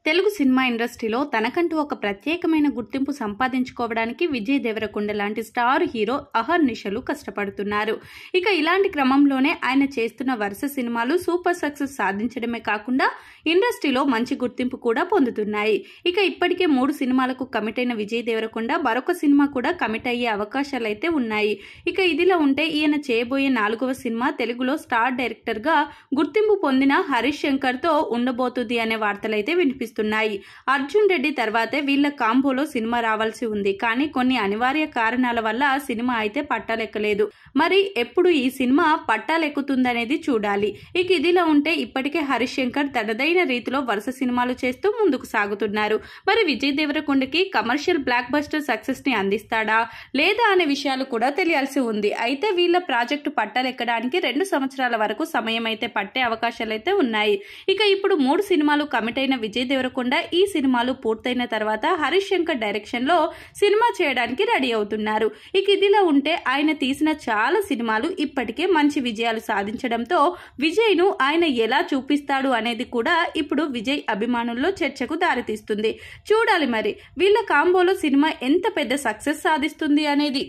Telugu cinema ఇండస్ట్రీలో తనకంటూ ఒక ప్రత్యేకమైన గుర్తింపు సంపాదించుకోవడానికి విజయ్ దేవరకొండ లాంటి స్టార్ హీరో అహర్నిశలు కష్టపడుతున్నారు. ఇక ఇలాంటి క్రమంలోనే ఆయన చేస్తున్న వరుస సినిమాలు సూపర్ సక్సెస్ సాధించడమే కాకుండా ఇండస్ట్రీలో మంచి గుర్తింపు కూడా పొందుతున్నాయి. ఇక ఇప్పటికే 3 సినిమాలకు కమిట్ అయిన విజయ్ దేవరకొండ మరొక సినిమా కూడా కమిట్ అయ్యే అవకాశాలైతే ఉన్నాయి. ఇక ఇదిలా ఉంటే ఈయన చేయబోయే 4వ సినిమా తెలుగులో స్టార్ డైరెక్టర్ గా గుర్తింపు పొందిన హరీష్ శంకర్ తో ఉండబోతుంది అనే వార్తలైతే వినిపిస్తున్నాయి. అర్జున్ రెడ్డి తర్వాతే వీళ్ళ కాంబోలో సినిమా రావాల్సి ఉంది. కానీ కొన్ని అనివార్య కారణాల వల్ల సినిమా అయితే పట్టాలెక్కలేదు. మరి ఎప్పుడు ఈ సినిమా పట్టాలెక్కుతుందనేది చూడాలి. ఇక ఇదిలా ఉంటే ఇప్పటికే హరీష్ శంకర్ తనదైన రీతిలో వరుస సినిమాలు చేస్తూ ముందుకు సాగుతున్నారు. మరి విజయ్ దేవరకొండకి కమర్షియల్ బ్లాక్ బస్టర్ సక్సెస్ ని అందిస్తాడా లేదా అనే విషయాలు కూడా తెలియాల్సి ఉంది. అయితే వీళ్ళ ప్రాజెక్టు పట్టాలెక్కడానికి 2 సంవత్సరాల వరకు సమయం అయితే పట్టే అవకాశాలైతే ఉన్నాయి. ఇక ఇప్పుడు 3 సినిమాలు కమిట్ అయిన విజయ్ దేవరకొండ ఈ సినిమాలు పూర్తయిన తర్వాత హరీష్ శంకర్ డైరెక్షన్ లో సినిమా చేయడానికి రెడీ అవుతున్నారు. ఇక ఇదిలా ఉంటే ఆయన తీసిన చాలా సినిమాలు ఇప్పటికే మంచి విజయాలు సాధించడంతో విజయ్ ను ఆయన ఎలా చూపిస్తాడు అనేది కూడా ఇప్పుడు విజయ్ అభిమానుల్లో చర్చకు దారితీస్తుంది. చూడాలి మరి వీళ్ళ కాంబోలో సినిమా ఎంత పెద్ద సక్సెస్ సాధిస్తుంది అనేది.